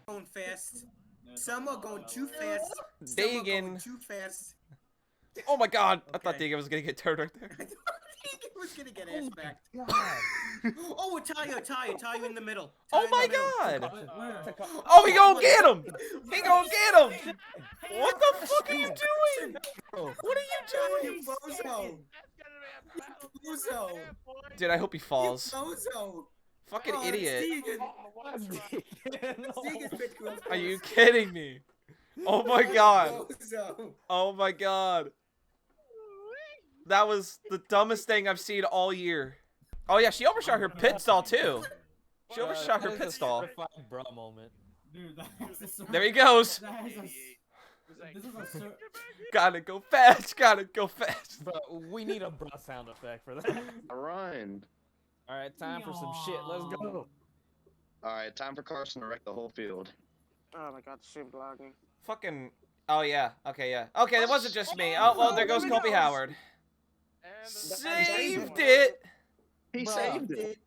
going fast. Some are going too fast. Some are Dagan. going too fast. Oh my god. I thought Okay. Dagan was gonna get turned right there. Dagan was gonna get ass back. God. Oh, Talia in the middle. Oh Talia my in the middle. god. Where? Oh, he gonna get him. He gonna get him. What the fuck are you doing? What are you doing? Bozo. Bozo. Dude, I hope he falls. Bozo. Fucking Oh, idiot. Stegan's pitch goes Are you kidding me? Oh my god. Bozo. Oh my god. That was the dumbest thing I've seen all year. Oh yeah, she overshot her pit stall too. She overshot her pit stall. Bro moment. Dude, that's There he goes. This is a Gotta go fast. Gotta go fast. Bro, we need a bro sound effect for that. Ryan. Alright, time for some shit. Let's go. Alright, time for Carson to wreck the whole field. Oh my god, shit vlogging. Fucking. Oh yeah. Okay, yeah. Okay, it wasn't just me. Oh well, there goes Colby Howard. Saved it. He Bruh. saved it.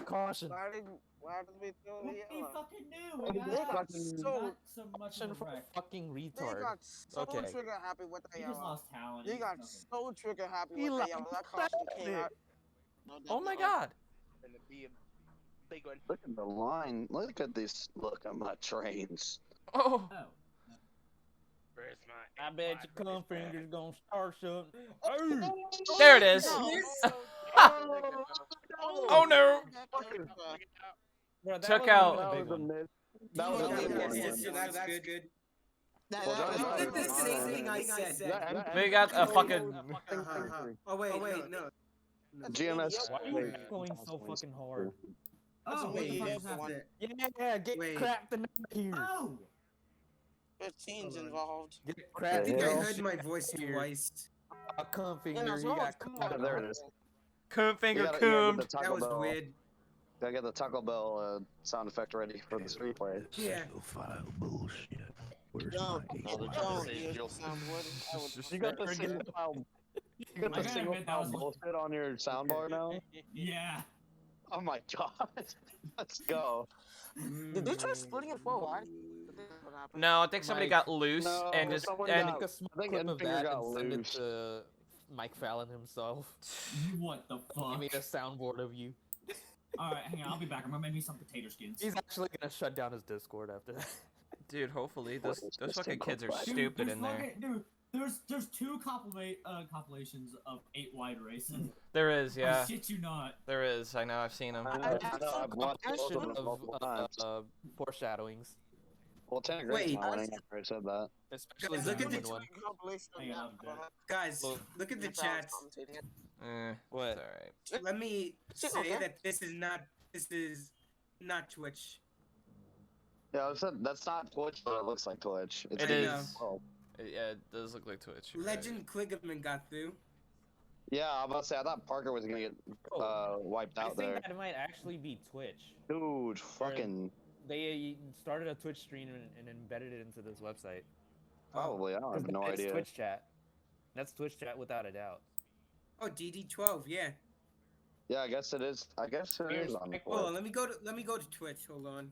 Caution. Why did we do What it? we fucking knew. Oh, We they got fucking- so much Caution of for a wreck. fucking They retard. got so Okay. trigger happy with He that just yellow. lost talent. He He's got nothing. so trigger happy He with that like yellow. That caution came out. Oh my god. Look at the line. Look at this. Look at my trains. Oh. Oh. I bet your cum finger's gonna start something. There it is. Oh no. Bro, that Took wasn't out- even a That big was a one. miss. That was Oh, a that's miss. good. That's good. Well, that You was did the fine. same thing I said. We got a fucking. Oh wait, no. GMS. Why are you going so fucking hard? Oh, what the Wait, fuck is is happening? Yeah, get Wait. cracked in here. Oh! 15's involved. Get I cracked think in I hell? heard my voice twice. a cum Yeah, finger. that's You what I got was Oh, there it is. Coon You finger gotta coon. get the That Taco was Bell. weird. Gotta get the Taco Bell sound effect ready for this replay. Yeah. File bullshit. Where's Don't, my don't use the soundboard. I would. You got the single file. You got I the gotta single admit, that file was- bullshit on your soundbar now. Yeah. Oh my god. Let's go. Did they try splitting it for wide? What happened? No, I think somebody Mike. got loose No, and just someone and got- Make a small I think clip of Enfinger that got and send it loose. to Mike Fallon himself. What the He fuck? made a soundboard of you. Alright, hang on, I'll be back. I'm gonna make me some potato skins. He's actually gonna shut down his Discord after that. dude, hopefully those What is those this fucking thing kids are called? Dude, stupid there's in there. fucking- Dude, there's two compilations of 8 wide races. There is, yeah, I shit you not. there is. I know, I've seen them. I know, I've watched both of them multiple times. Foreshadowings. Well, Tanner Gray's Wait. not winning after I said that. Especially Guys, the look at the Newman one. Compilation of Hang on, that, I'll be back. but- Guys, Well, look at the That's how I was chats. commentating it. What? It's alright. Let me Shit, say okay. that this is not Twitch. Yeah, I said that's not Twitch, but it looks like Twitch. It's It I is. know. Oh. Yeah, it does look like Twitch. you're right. Legend Kligerman got through. Yeah, I'm about to say I thought Parker was gonna get wiped I out think there. that might actually be Twitch. Dude, fucking They started a Twitch stream and embedded it into this website. probably. I have no It's idea. Twitch chat. That's Twitch chat without a doubt. Oh, DD12, yeah. Yeah, I guess it is. I guess it is on Hold on, Twitch. let me go to Twitch. Hold on.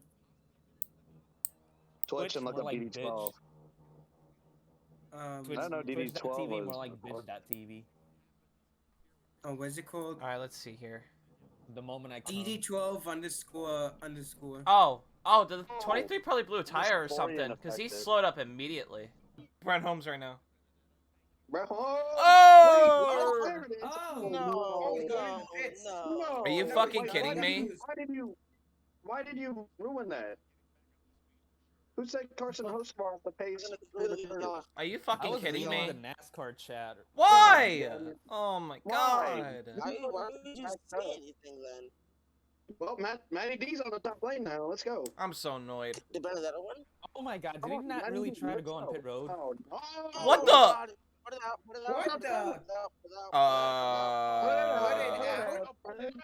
Twitch and look more up like DD12. Twitch, I don't know, DD12 Twitch.tv more was like before. bitch.tv. Oh, what's it called? Alright, let's see here. The moment I come. DD12 underscore. Oh, the 23 probably blew a tire or Dysphoria something because he affected. slowed up immediately. Brent Holmes right now. Oh! Oh! There it is. Oh! No. Are you No, fucking why kidding did me? Why did you ruin that? Who said Carson Hostbar off the pace? Are you I fucking was kidding reading me? the NASCAR chat. Why? Oh my Why? god. Why did you say anything then? Well, Matty D's on the top lane now. Let's go. I'm so annoyed. The Benedetto one? Oh my god, did he not Matty really D, try to let's go on pit road? Oh, no. What the- God. Put it out, put it out, What put it out, the- put it out,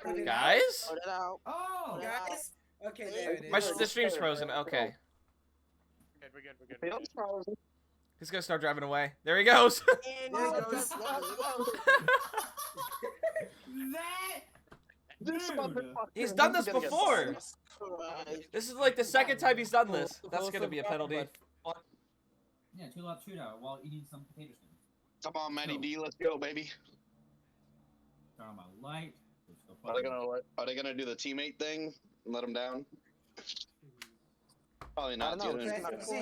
Put it Guys? put it out. Oh! Guys? Okay, there it My is. the stream's frozen. Okay. Field's frozen. He's gonna start driving away. There he goes. And There it goes. That This Dude. motherfucker. He's done this He's gonna get before. Jesus Christ. This is like the second time he's done this. That's gonna be a penalty. Yeah, 2-lap shootout while eating some potato skins. Come on, Matty D, let's go, baby. Turn on my light. Are they gonna do the teammate thing and let him down? Probably I not. don't know. dude. It's not see.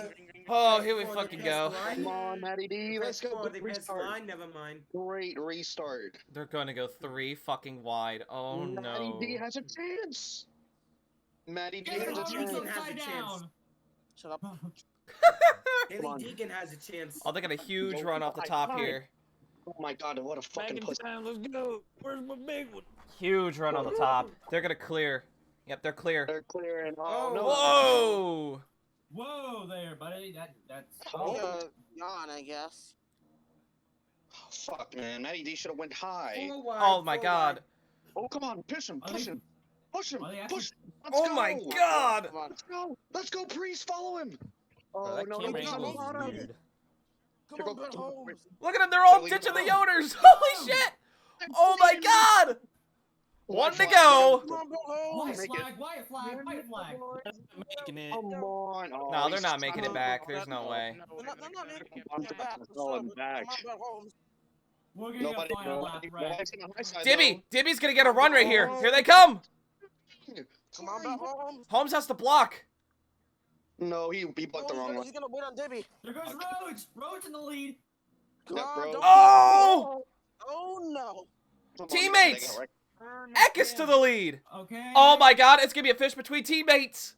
Oh, here we Before fucking they go. pass the Come line. on, Matty D, let's go. Before Good they pass the restart. line, never mind. Great restart. They're gonna go 3 fucking wide. Oh Matty D no. has a chance. Matty D Get has a him chance. Deegan has a upside chance. down. Shut up. Haley on. Deegan has a chance. Oh, they got a huge run off the top here. Oh my god, what a fucking pussy. Let's go. Where's my big one? Huge run on the top. They're gonna clear. Yep, they're clear. They're clearing. Oh, no. Whoa! Whoa there, buddy. That's. Yawn, I guess. Oh, fuck, man. Matty D should have went high. Four wide, Oh my four god. wide. Oh, come on. Push him. Push him. Push him. Are they actually- Push. Let's Oh go. my god! Come on. Let's go. Let's go, Priest. Follow him. Bro, Oh, that no, camera no, angle no, is no. weird. Come on, Brett Holmes. Look at them, they're all Billy ditching the Bob. Yoders! Holy shit! Oh my god! One to go! Come on, Brett Holmes. White Make flag, white flag, white flag. Making it. Come on. Oh, No, they're he's not making it so- back. There's no way. They're not making I'm it back. going back. Come on, Brett Holmes. We're getting Nobody, a final lap, right? nobody's on the high side, Dibby! Dibby's gonna get a run right here. Here they come! though. Come on, Brett Holmes. Holmes has to block. No, he blocked the wrong one. He's gonna win on Dibby. There goes Rhodes. Rhodes in the lead. Come Yeah, on, bro. don't- Oh! Oh no. Come on, Teammates! they got wrecked. Eck is to the lead. Okay. Oh my god, it's gonna be a fish between teammates.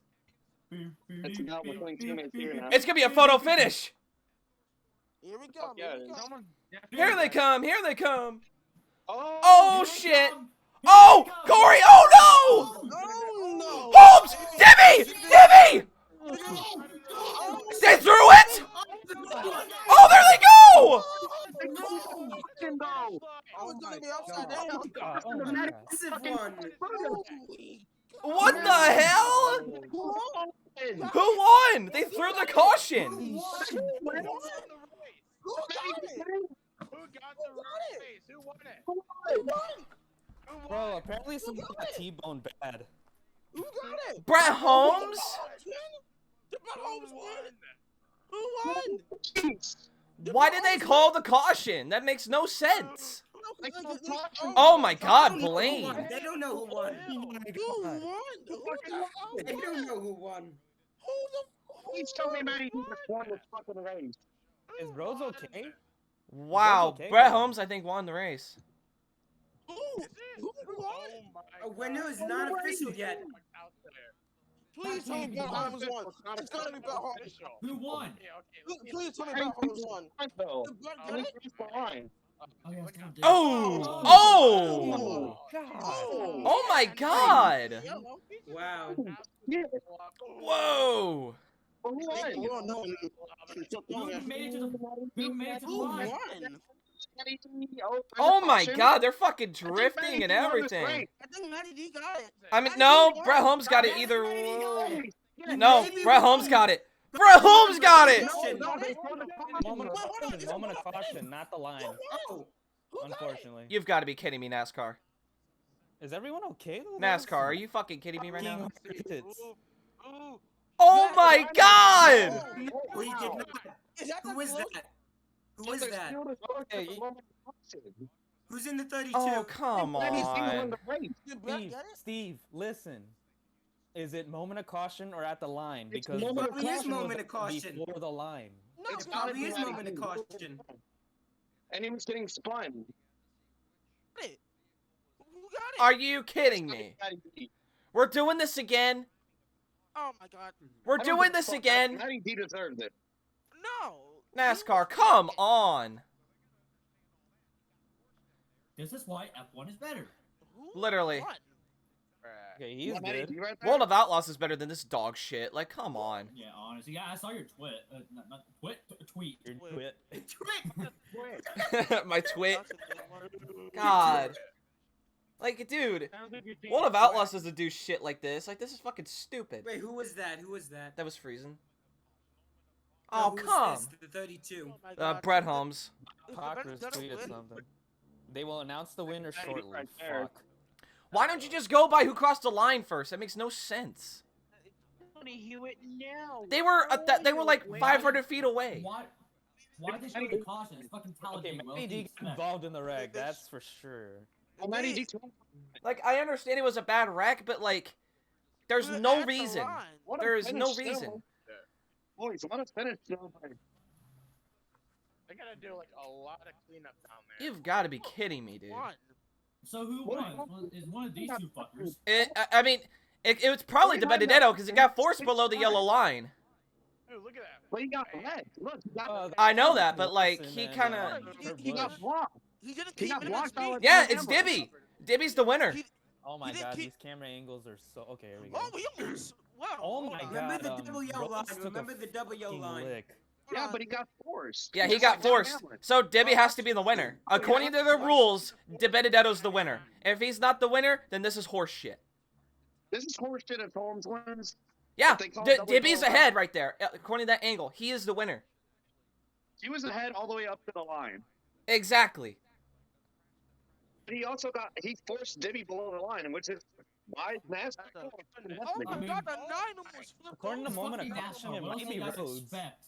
It's not between teammates here now. It's gonna be a photo finish. Here we go. Fuck yeah, Here it we is. go. Here they come, here they come. Oh, Oh Here they shit. come. Oh, Corey, oh no! Oh no. Holmes! Dibby! Dibby! They threw it! Oh, there they go! fucking go! I was gonna be upside down. Oh my god. Massive one. Holy What the hell? God. Who won? They threw the caution. Who got it? Who got the right face? Who won it? Who won? Who Bro, won? apparently someone got T-bone bad. Who got it? Brett Holmes? Did Brett Holmes Who win? won? Who won? Why did they call the caution? That makes no sense. No, 'cause they- Oh my god, They don't know who Blaine. won. They don't know who won. Who won? Who the hell? They don't know who won. Please tell me Matty D just won this fucking race. Is Rhodes okay? Wow, Okay, Brett man. Holmes I think won the race. Who won? Oh my A winner is not official yet. Out there. Please tell me Brett Holmes won. It's gotta be Brett Holmes. Official. Who won? Okay, okay. Please tell me Brett Holmes won. Though. Did Brett I get mean, it? he's behind. Oh, yeah, it's not Oh! Oh. Oh! Oh. Oh my god! Yellow. Wow. Yeah. Whoa! Who won? Oh, no. Who made it to the Who line? won? Matty D, Oh my caution. god, they're fucking I think drifting Matty and D won this everything. race. I think Matty D got it. I mean, Matty no, D won. Brett Holmes got it Matty either. D got it. No, Maybe Brett we Holmes won. got it. Brett Holmes got it. No, they threw the caution. Moment of Wait, hold on, caution, is it moment of what? caution, not the line. Oh, Who got it? Unfortunately. You've got to be kidding me, NASCAR. Is everyone okay though? NASCAR, are you fucking kidding me right King now? of Crickets. Ooh. Oh my god! no, he did not. Is that Who the is close? that? Who is that? Hey, Who's in the 32? Oh, come on. Did Brett Steve, get it? Steve, listen. Is it moment of caution or at the line? It's Because moment of caution. Moment of before caution. the line. No, It's Brett gotta Probably be is Matty moment of D. caution. And he was getting spun. got it. Who got it? Are you kidding me? Matty D. We're doing this again? Oh my god. We're I don't doing give a this fuck. again? Matty D deserves it. No. NASCAR, come on. This is why F1 is better. Who Literally. won? Okay, he's Yeah, Matty good. D right there. World of Outlaws is better than this dog shit. Like, come on. Yeah, honestly. Yeah, I saw your tweet. Your Wait. twit. My twit. God. Like, dude, World of Outlaws doesn't do shit like this. Like, this is fucking stupid. Wait, who was that? Who was that? That was freezing. No, Oh, who was come. this? The 32. Oh my god. Brett Holmes. Parker's Brett's gonna tweeted win. something. They will announce the winner Matty D shortly. right there. Fuck. Why don't you just go by who crossed the line first? That makes no sense. Tony Hewitt now. They were like 500 feet away. Why did they show the caution? It's fucking Talladega. Okay, Matty D got involved in the wreck, that's for sure. Oh, Matty D. Like, I understand it was a bad wreck, but like, there's no reason. There is no reason. Boys, let us finish. They gotta do like a lot of cleanup down there. You've got to be kidding me, dude. So who won? Well, is one of these two fuckers? I mean, it was probably the Benedetto because it got forced below the yellow line. Dude, look at that. Well, he got red. Look, he got I know that, but like, he kind of... he got blocked. He didn't He keep got it in his blocked by feet. like Yeah, two it's cameras. Dibby. Dibby's the winner. Oh my He didn't god, keep- these camera angles are so... Okay, here we go. Oh, he almost. Wow. Oh my god. Remember the double yellow line. Rose took a Remember the double yellow fucking line. lick. Yeah, but he got forced. Yeah, he Just got like John forced. Hamlin. So Dibby has to be the winner. According to the rules, De Benedetto's the winner. If he's not the winner, then this is horse shit. This is horseshit if Holmes wins. Yeah, They call it double Dibby's yellow line. ahead right there. According to that angle, he is the winner. He was ahead all the way up to the line. Exactly. But he forced Dibby below the line, which is why NASCAR. Oh my god, the 9 almost flipped According to over. Moment of Fucking Caution, NASCAR. it What else might do be you guys Rhodes. expect?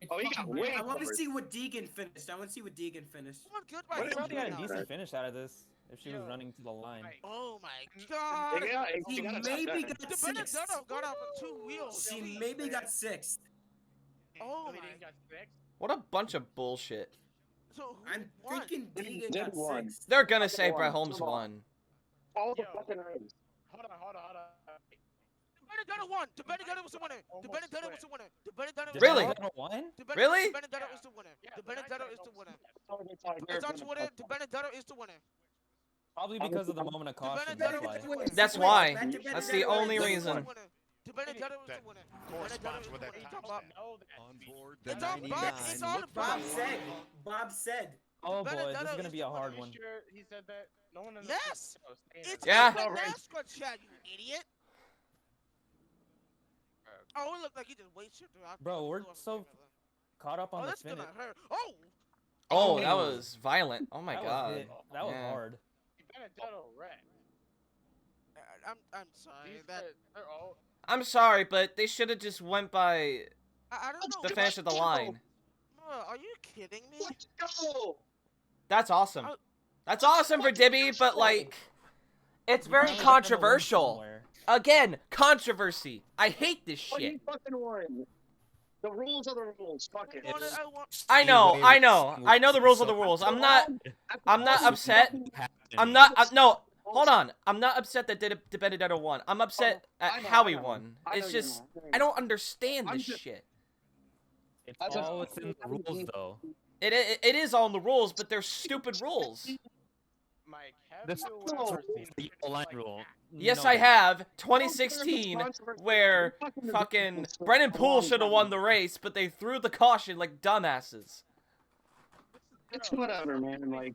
It's Oh, he got fucking way NASCAR. I want to see what Deegan finished. I want to see what Deegan finished. Someone good by She him probably got a now. decent finish out of this if she was Yo. running to the line. Oh my god. Yeah, He got a maybe touchdown. got The sixth. Benedetto got out on 2 wheels. She maybe got sixth. Oh he my. didn't got six. What a bunch of bullshit. So who I'm won? thinking Deegan Did got one. sixth. They're gonna say Come Brett on, Holmes come on. won. All the Yo. fucking race. Hold on. The Benedetto won. The Benedetto was the winner. The Benedetto was the winner. The Benedetto was Really? the winner. Benedetto won? Really? The Benedetto is the winner. The Benedetto is the winner. It's It's on Twitter. The Benedetto is the winner. Probably because of the Moment of Caution. Benedetto That's is why. the winner. That's why. Benedetto That's the is only winner. reason. The Benedetto is the winner. The Benedetto is the winner. You talking about? Know that. On board It's on Bob. It's on Bob Bob. said. Bob said. Oh boy, this Benedetto is gonna is be the a hard Pretty one. sure he said that. No one in the Yes. show was saying It's that. Yeah. in the NASCAR chat, you idiot. Oh, it looked like he just wasted. Bro, we're so caught up on Oh, the that's finish. gonna hurt. Oh. Oh, that was violent. Oh my That god. was, that was Yeah. hard. Benedetto wrecked. I'm sorry. These That they're all. I'm sorry, but they should have just went by I don't know. the finish of the line. Bro, are you kidding me? Let's go. That's awesome. I- That's awesome for Dibby, but like, it's very Probably gonna win controversial. somewhere. Again, controversy. I hate this Oh, you shit. fucking won. The rules are the rules. Fuck it. I know the rules are the rules. I'm not upset. No, hold on. I'm not upset that De Benedetto won. I'm upset at I know, how I he know. won. I know It's you're just, not. I don't understand I'm this just- shit. It's That's all just- within the rules, though. It is on the rules, but they're stupid rules. Mike, have This you is ever seen the something line like rule. that? Yes, No. I have. 2016, where fucking Brennan Poole should have won the race, but they threw the caution like dumbasses. It's whatever, man. Like,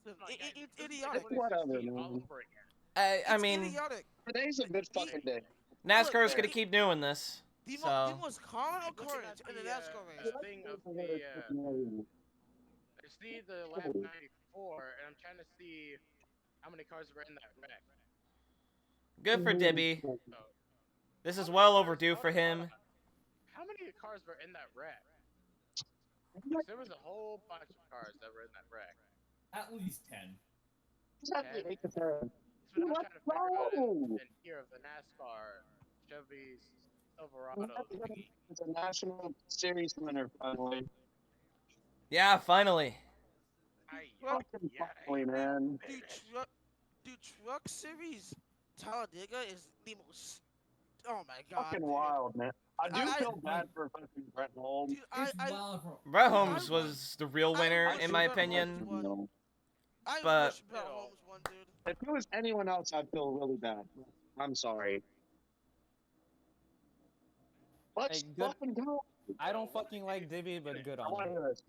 It's idiotic. It's whatever, All man. over again. I It's mean, idiotic. today's a good fucking day. NASCAR's gonna keep doing this. The So- most common Looking occurrence at in the the, NASCAR race. thing of the, I see the lap 94, and I'm trying to see how many cars were in that wreck. Good for Dibby. So, This is well overdue for him. how many cars were in that wreck? There was a whole bunch of cars that were in that wreck. At least 10. That's what I'm trying to figure out in here of the NASCAR, Chevy's, Silverado. It's a national series winner, finally. Yeah, finally. Fucking finally, man. Dude, Truck Series Talladega is the most. Oh my god. Fucking wild, man. I do I- feel bad for fucking Brett Holmes. Dude, It's I wild for Brett Holmes was the real winner, I in my wish opinion. Brett Holmes I But- wish Brett Holmes won, dude. If it was anyone else, I'd feel really bad. I'm sorry. Let's Hey, good- fucking go. I don't fucking like Dibby, but good I on want him. to hear this.